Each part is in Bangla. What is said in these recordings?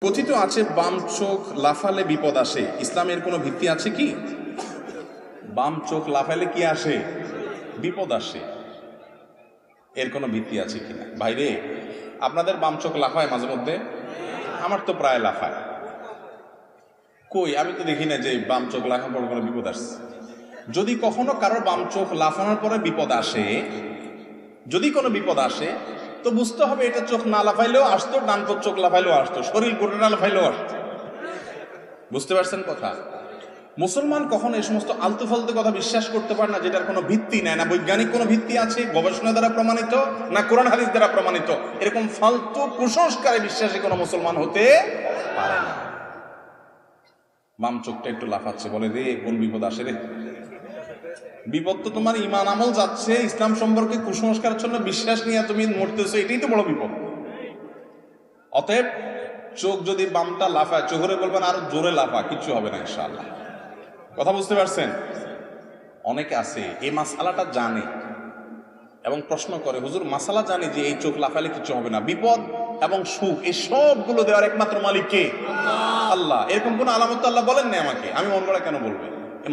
কথিত আছে বাম চোখ লাফালে বিপদ আসে, ইসলামের কোনো ভিত্তি আছে কি? বাম চোখ লাফালে কি আসে? বিপদ আসে। এর কোনো ভিত্তি আছে কিনা? ভাইরে, আপনাদের বাম চোখ লাফায় মাঝে মধ্যে? আমার তো প্রায় লাফায়। কই, আমি তো দেখি না যে বাম চোখ লাফানোর পর কোনো বিপদ আসছে। যদি কখনো কারোর বাম চোখ লাফানোর পরে বিপদ আসে, যদি কোনো বিপদ আসে, তো বুঝতে হবে এটা চোখ না লাফাইলেও আসতো, ডান চোখ লাফাইলেও আসতো, শরীর গোটা না লাফাইলেও আসতো। বুঝতে পারছেন কথা? মুসলমান কখনো এই সমস্ত আলতু ফালতু কথা বিশ্বাস করতে পারে না যেটার কোনো ভিত্তি নেই, না বৈজ্ঞানিক কোনো ভিত্তি আছে, গবেষণা দ্বারা প্রমাণিত, না কোরআন হাদিস দ্বারা প্রমাণিত। এরকম ফালতু কুসংস্কারে বিশ্বাসী কোনো মুসলমান হতে পারে না। বাম চোখটা একটু লাফাচ্ছে, বলে রে কোন বিপদ আসে রে। বিপদ তো তোমার ইমান আমল যাচ্ছে, ইসলাম সম্পর্কে কুসংস্কারের জন্য বিশ্বাস নিয়ে তুমি মরতেছো, এটাই তো বড় বিপদ। অতএব চোখ যদি বামটা লাফায়, চোখরে বলবেন আরো জোরে লাফা, কিচ্ছু হবে না ইনশাআল্লাহ। কথা বুঝতে পারছেন? অনেকে আছে এই মাসালাটা জানে এবং প্রশ্ন করে, হুজুর মাসালা জানি যে এই চোখ লাফালে কিছু হবে না, বিপদ এবং সুখ এই সবগুলো দেওয়ার একমাত্র মালিক কে? আল্লাহ। এরকম কোন আলামত আল্লাহ বলেন না আমাকে, আমি মন গড়া কেন বলবে?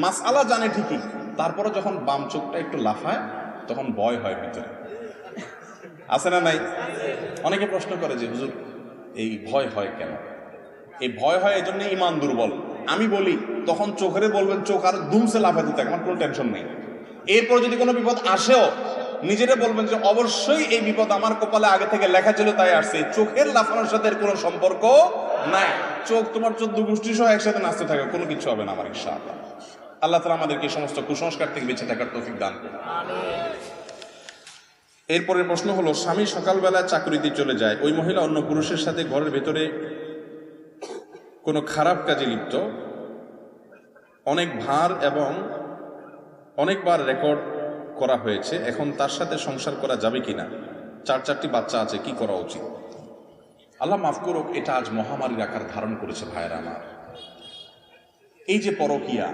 মাসালা জানে ঠিকই, তারপরে যখন বাম চোখটা একটু লাফায় তখন ভয় হয় ভিতরে, আছে না নাই? অনেকে প্রশ্ন করে যে হুজুর এই ভয় হয় কেন? এই ভয় হয় এই জন্য ইমান দুর্বল। আমি বলি তখন চোখেরে বলবেন চোখ আর দুমসে লাফাতে থাকে, আমার কোনো টেনশন নেই। এরপর যদি কোনো বিপদ আসেও নিজেরে বলবেন যে অবশ্যই এই বিপদ আমার কপালে আগে থেকে লেখা ছিল তাই আসছে, চোখের লাফানোর সাথে এর কোনো সম্পর্ক নাই। চোখ তোমার 14 গোষ্ঠী সহ একসাথে নাচতে থাকে, কোনো কিছু হবে না আমার ইনশাআল্লাহ। আল্লাহ তাআলা আমাদেরকে সমস্ত কুসংস্কার থেকে বেঁচে থাকার তৌফিক দান করুন। এরপরের প্রশ্ন হলো, স্বামী সকালবেলায় চাকরিতে চলে যায়, ওই মহিলা অন্য পুরুষের সাথে ঘরের ভেতরে কোনো খারাপ কাজে লিপ্ত, অনেক ভার এবং অনেকবার রেকর্ড করা হয়েছে, এখন তার সাথে সংসার করা যাবে কিনা? 4-4টি বাচ্চা আছে, কি করা উচিত? আল্লাহ মাফ করুক, এটা আজ মহামারীর আকার ধারণ করেছে ভাইয়েরা আমার। এই যে পরকিয়া,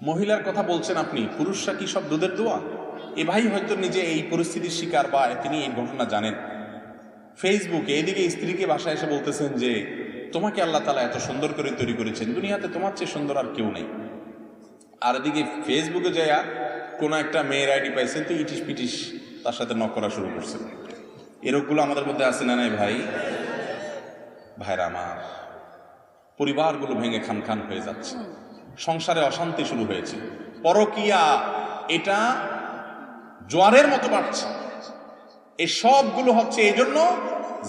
মহিলার কথা বলছেন আপনি, পুরুষরা কি সব দুধের দোয়া? এ ভাই হয়তো নিজে এই পরিস্থিতির শিকার বা তিনি এই ঘটনা জানেন। ফেসবুকে এদিকে স্ত্রীকে বাসায় এসে বলতেছেন যে তোমাকে আল্লাহ তাআলা এত সুন্দর করে তৈরি করেছেন, দুনিয়াতে তোমার চেয়ে সুন্দর আর কেউ নেই। আর এদিকে ফেসবুকে যায়া কোনো একটা মেয়ের আইডি পাইছেন তো ইটিস পিটিস তার সাথে নক করা শুরু করছেন। এরকমগুলো আমাদের মধ্যে আছে না নাই ভাই? ভাইরা আমার, পরিবারগুলো ভেঙে খান খান হয়ে যাচ্ছে, সংসারে অশান্তি শুরু হয়েছে, পরকিয়া এটা জোয়ারের মতো বাড়ছে। এই সবগুলো হচ্ছে এই জন্য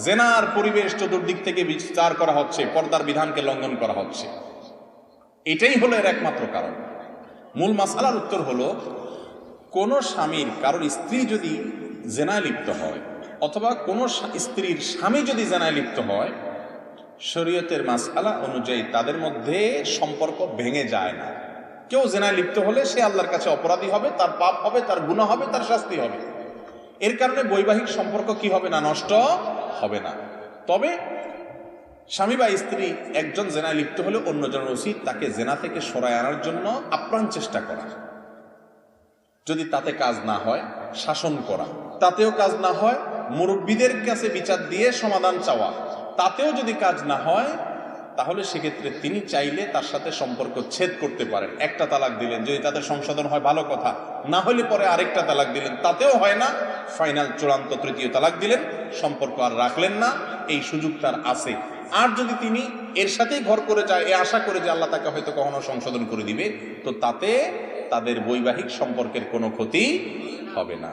জেনার পরিবেশ চতুর্দিক থেকে বিস্তার করা হচ্ছে, পর্দার বিধানকে লঙ্ঘন করা হচ্ছে। এটাই হলো এর একমাত্র কারণ। মূল মাসআলার উত্তর হলো, কোন স্বামীর কারোর স্ত্রী যদি জেনায় লিপ্ত হয় অথবা কোন স্ত্রীর স্বামী যদি জেনায় লিপ্ত হয়, শরীয়তের মাসআলা অনুযায়ী তাদের মধ্যে সম্পর্ক ভেঙে যায় না। কেউ জেনায় লিপ্ত হলে সে আল্লাহর কাছে অপরাধী হবে, তার পাপ হবে, তার গুনাহ হবে, তার শাস্তি হবে। এর কারণে বৈবাহিক সম্পর্ক কি হবে না? নষ্ট হবে না। তবে স্বামী বা স্ত্রী একজন জেনায় লিপ্ত হলে অন্যজনের উচিত তাকে জেনা থেকে সরায় আনার জন্য আপ্রাণ চেষ্টা করা। যদি তাতে কাজ না হয় শাসন করা, তাতেও কাজ না হয় মুরব্বীদের কাছে বিচার দিয়ে সমাধান চাওয়া, তাতেও যদি কাজ না হয় তাহলে সেক্ষেত্রে তিনি চাইলে তার সাথে সম্পর্ক ছেদ করতে পারেন। একটা তালাক দিলেন, যদি তাদের সংশোধন হয় ভালো কথা, না হলে পরে আরেকটা তালাক দিলেন, তাতেও হয় না, ফাইনাল চূড়ান্ত তৃতীয় তালাক দিলেন, সম্পর্ক আর রাখলেন না, এই সুযোগ তার আছে। আর যদি তিনি এর সাথেই ঘর করে যায় এ আশা করে যে আল্লাহ তাকে হয়তো কখনো সংশোধন করে দিবে, তো তাতে তাদের বৈবাহিক সম্পর্কের কোনো ক্ষতি হবে না।